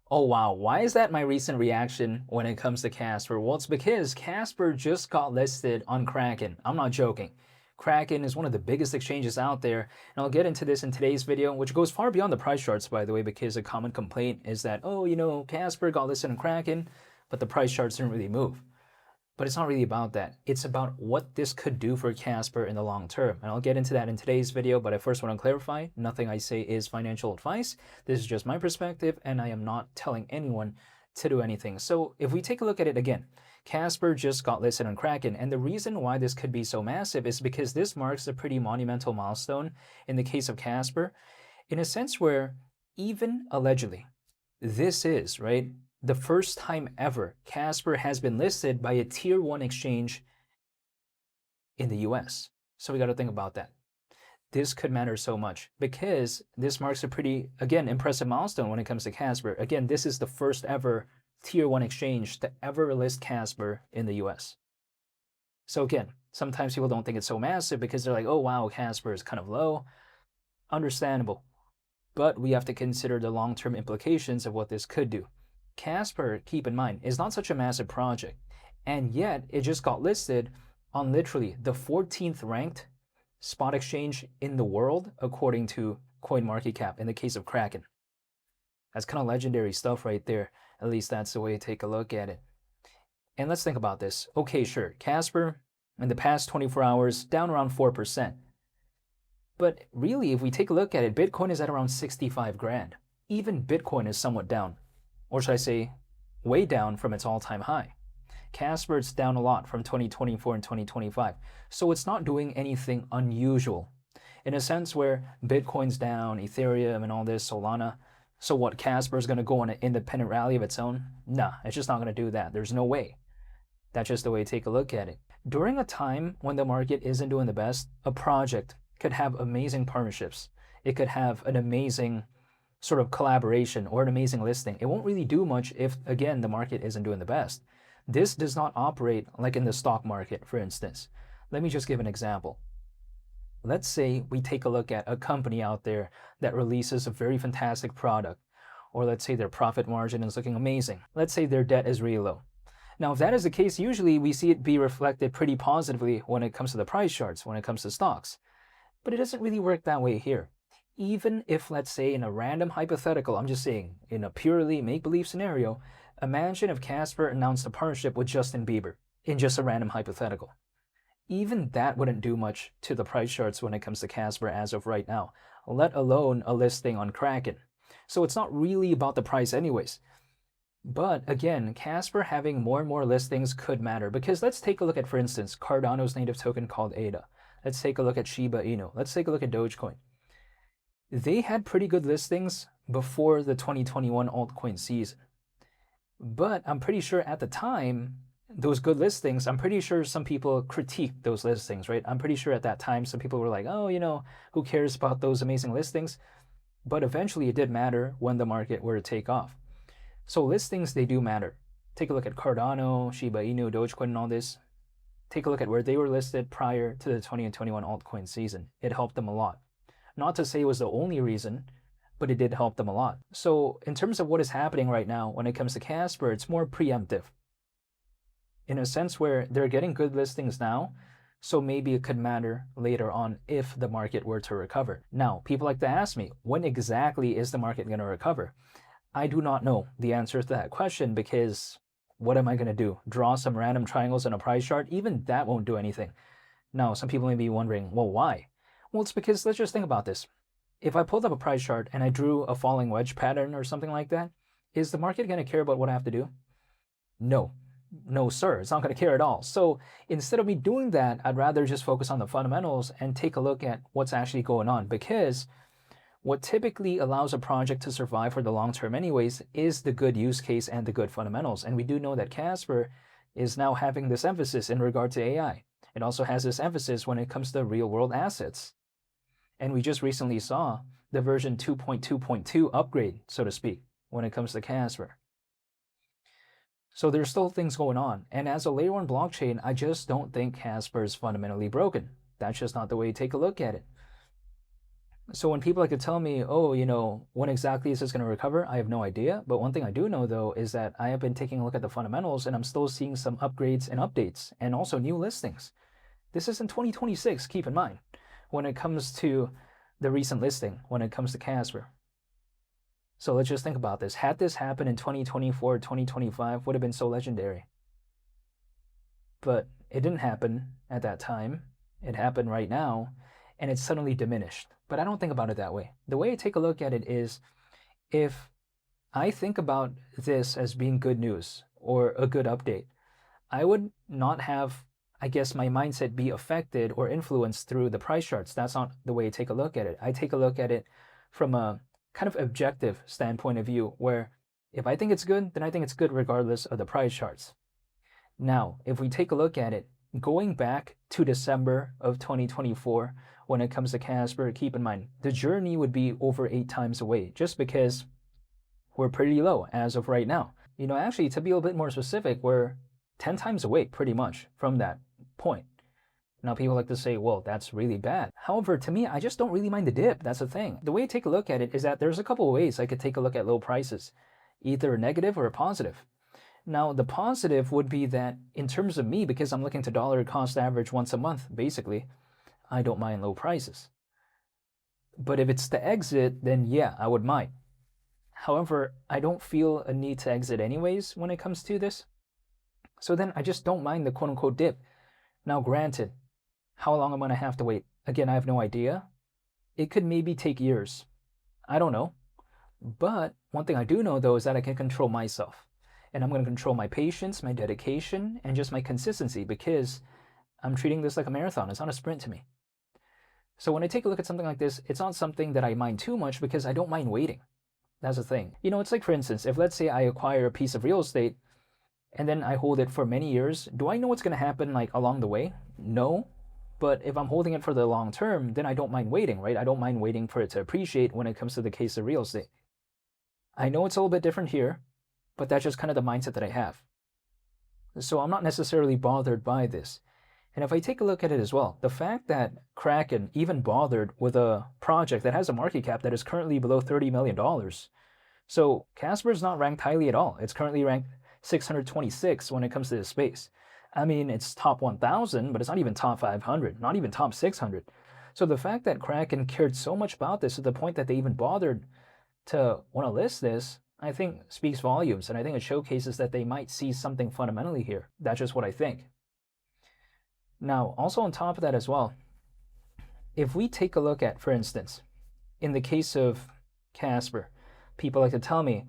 Oh wow, why is that my recent reaction when it comes to Casper? Well, it's because Casper just got listed on Kraken. I'm not joking. Kraken is one of the biggest exchanges out there, and I'll get into this in today's video, which goes far beyond the price charts, by the way, because a common complaint is that, oh, Casper got listed on Kraken, but the price charts didn't really move. But it's not really about that. It's about what this could do for Casper in the long term. And I'll get into that in today's video, but I first want to clarify, nothing I say is financial advice. This is just my perspective, and I am not telling anyone to do anything. So if we take a look at it again, Casper just got listed on Kraken, and the reason why this could be so massive is because this marks a pretty monumental milestone in the case of Casper, in a sense where even allegedly, this is, right, the first time ever Casper has been listed by a tier 1 exchange in the US. So we got to think about that. This could matter so much because this marks a pretty, again, impressive milestone when it comes to Casper. Again, this is the first ever tier 1 exchange to ever list Casper in the US. So again, sometimes people don't think it's so massive because they're like, oh wow, Casper is kind of low. Understandable. But we have to consider the long-term implications of what this could do. Casper, keep in mind, is not such a massive project, and yet it just got listed on literally the 14th ranked spot exchange in the world, according to CoinMarketCap, in the case of Kraken. That's kind of legendary stuff right there. At least that's the way to take a look at it. And let's think about this. Okay, sure, Casper, in the past 24 hours, down around 4%. But really, if we take a look at it, Bitcoin is at around 65 grand. Even Bitcoin is somewhat down. Or should I say, way down from its all-time high. Casper, it's down a lot from 2024 and 2025. So it's not doing anything unusual. In a sense where Bitcoin's down, Ethereum and all this, Solana. So what, Casper is going to go on an independent rally of its own? Nah, it's just not going to do that. There's no way. That's just the way to take a look at it. During a time when the market isn't doing the best, a project could have amazing partnerships. It could have an amazing sort of collaboration or an amazing listing. It won't really do much if, again, the market isn't doing the best. This does not operate like in the stock market, for instance. Let me just give an example. Let's say we take a look at a company out there that releases a very fantastic product, or let's say their profit margin is looking amazing. Let's say their debt is really low. Now, if that is the case, usually we see it be reflected pretty positively when it comes to the price charts, when it comes to stocks. But it doesn't really work that way here. Even if, let's say, in a random hypothetical, I'm just saying, in a purely make-believe scenario, imagine if Casper announced a partnership with Justin Bieber in just a random hypothetical. Even that wouldn't do much to the price charts when it comes to Casper as of right now, let alone a listing on Kraken. So it's not really about the price anyways. But again, Casper having more and more listings could matter because let's take a look at, for instance, Cardano's native token called ADA. Let's take a look at Shiba Inu. Let's take a look at Dogecoin. They had pretty good listings before the 2021 altcoin season. But I'm pretty sure at the time, those good listings, I'm pretty sure some people critiqued those listings, right? I'm pretty sure at that time, some people were like, oh, who cares about those amazing listings? But eventually it did matter when the market were to take off. So listings, they do matter. Take a look at Cardano, Shiba Inu, Dogecoin, and all this. Take a look at where they were listed prior to the 2021 altcoin season. It helped them a lot. Not to say it was the only reason, but it did help them a lot. So in terms of what is happening right now when it comes to Casper, it's more preemptive. In a sense where they're getting good listings now, so maybe it could matter later on if the market were to recover. Now, people like to ask me, when exactly is the market going to recover? I do not know the answer to that question because what am I going to do? Draw some random triangles in a price chart? Even that won't do anything. Now, some people may be wondering, well, why? Well, it's because let's just think about this. If I pulled up a price chart and I drew a falling wedge pattern or something like that, is the market going to care about what I have to do? No. No, sir. It's not going to care at all. So instead of me doing that, I'd rather just focus on the fundamentals and take a look at what's actually going on, because what typically allows a project to survive for the long term anyways is the good use case and the good fundamentals. And we do know that Casper is now having this emphasis in regard to AI. It also has this emphasis when it comes to real world assets. And we just recently saw the version 2.2.2 upgrade, so to speak, when it comes to Casper. So there's still things going on. And as a layer 1 blockchain, I just don't think Casper is fundamentally broken. That's just not the way you take a look at it. So when people like to tell me, oh, when exactly is this going to recover? I have no idea. But one thing I do know though is that I have been taking a look at the fundamentals and I'm still seeing some upgrades and updates and also new listings. This is in 2026, keep in mind, when it comes to the recent listing, when it comes to Casper. So let's just think about this. Had this happened in 2024, 2025, would have been so legendary. But it didn't happen at that time. It happened right now, and it's suddenly diminished. But I don't think about it that way. The way I take a look at it is, if I think about this as being good news or a good update, I would not have, I guess, my mindset be affected or influenced through the price charts. That's not the way I take a look at it. I take a look at it from a kind of objective standpoint of view, where if I think it's good, then I think it's good regardless of the price charts. Now, if we take a look at it, going back to December of 2024, when it comes to Casper, keep in mind, the journey would be over 8 times away, just because we're pretty low as of right now. Actually, to be a little bit more specific, we're 10 times away pretty much from that point. Now, people like to say, well, that's really bad. However, to me, I just don't really mind the dip. That's the thing. The way I take a look at it is that there's a couple of ways I could take a look at low prices, either a negative or a positive. Now, the positive would be that in terms of me, because I'm looking to dollar cost average once a month, basically, I don't mind low prices. But if it's to exit, then yeah, I would mind. However, I don't feel a need to exit anyways when it comes to this. So then I just don't mind the quote unquote dip. Now, granted, how long I'm going to have to wait? Again, I have no idea. It could maybe take years. I don't know. But one thing I do know though is that I can control myself. And I'm going to control my patience, my dedication, and just my consistency, because I'm treating this like a marathon. It's not a sprint to me. So when I take a look at something like this, it's not something that I mind too much because I don't mind waiting. That's the thing. It's like, for instance, if let's say I acquire a piece of real estate and then I hold it for many years, do I know what's going to happen like along the way? No. But if I'm holding it for the long term, then I don't mind waiting, right? I don't mind waiting for it to appreciate when it comes to the case of real estate. I know it's a little bit different here, but that's just kind of the mindset that I have. So I'm not necessarily bothered by this. And if I take a look at it as well, the fact that Kraken even bothered with a project that has a market cap that is currently below $30 million. So Casper is not ranked highly at all. It's currently ranked 626 when it comes to this space. I mean, it's top 1,000, but it's not even top 500, not even top 600. So the fact that Kraken cared so much about this to the point that they even bothered to want to list this, I think speaks volumes, and I think it showcases that they might see something fundamentally here. That's just what I think. Now, also on top of that as well, if we take a look at, for instance, in the case of Casper, people like to tell me,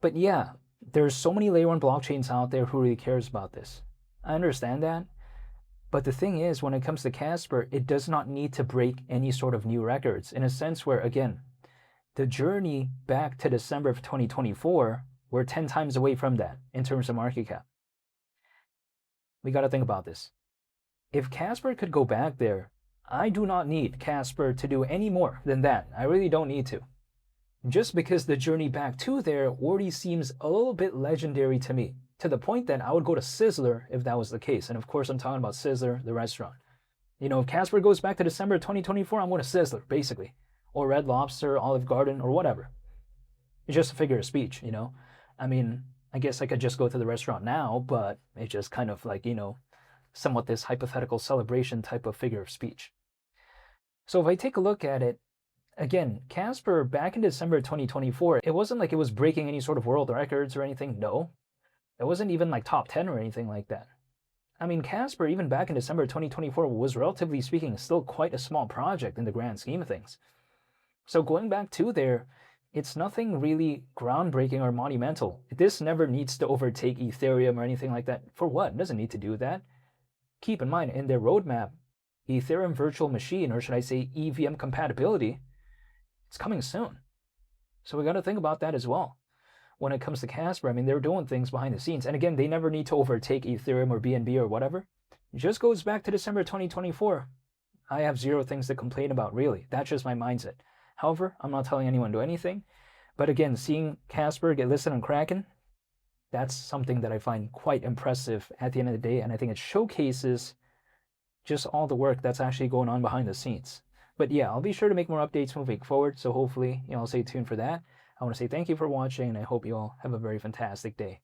but yeah, there's so many layer 1 blockchains out there, who really cares about this? I understand that, but the thing is, when it comes to Casper, it does not need to break any sort of new records, in a sense where, again, the journey back to December of 2024, we're 10 times away from that in terms of market cap. We got to think about this. If Casper could go back there, I do not need Casper to do any more than that. I really don't need to. Just because the journey back to there already seems a little bit legendary to me, to the point that I would go to Sizzler if that was the case. And of course, I'm talking about Sizzler, the restaurant. If Casper goes back to December 2024, I'm going to Sizzler, basically. Or Red Lobster, Olive Garden, or whatever. It's just a figure of speech, I mean, I guess I could just go to the restaurant now, but it's just kind of like, somewhat this hypothetical celebration type of figure of speech. So if I take a look at it, again, Casper back in December 2024, it wasn't like it was breaking any sort of world records or anything. No, it wasn't even like top 10 or anything like that. I mean, Casper, even back in December 2024, was relatively speaking still quite a small project in the grand scheme of things. So going back to there, it's nothing really groundbreaking or monumental. This never needs to overtake Ethereum or anything like that. For what? It doesn't need to do that. Keep in mind, in their roadmap, Ethereum virtual machine, or should I say EVM compatibility, it's coming soon. So we got to think about that as well. When it comes to Casper, I mean, they're doing things behind the scenes. And again, they never need to overtake Ethereum or BNB or whatever. It just goes back to December 2024. I have zero things to complain about, really. That's just my mindset. However, I'm not telling anyone to do anything. But again, seeing Casper get listed on Kraken, that's something that I find quite impressive at the end of the day. And I think it showcases just all the work that's actually going on behind the scenes. But yeah, I'll be sure to make more updates moving forward. So hopefully, I'll stay tuned for that. I want to say thank you for watching, and I hope you all have a very fantastic day.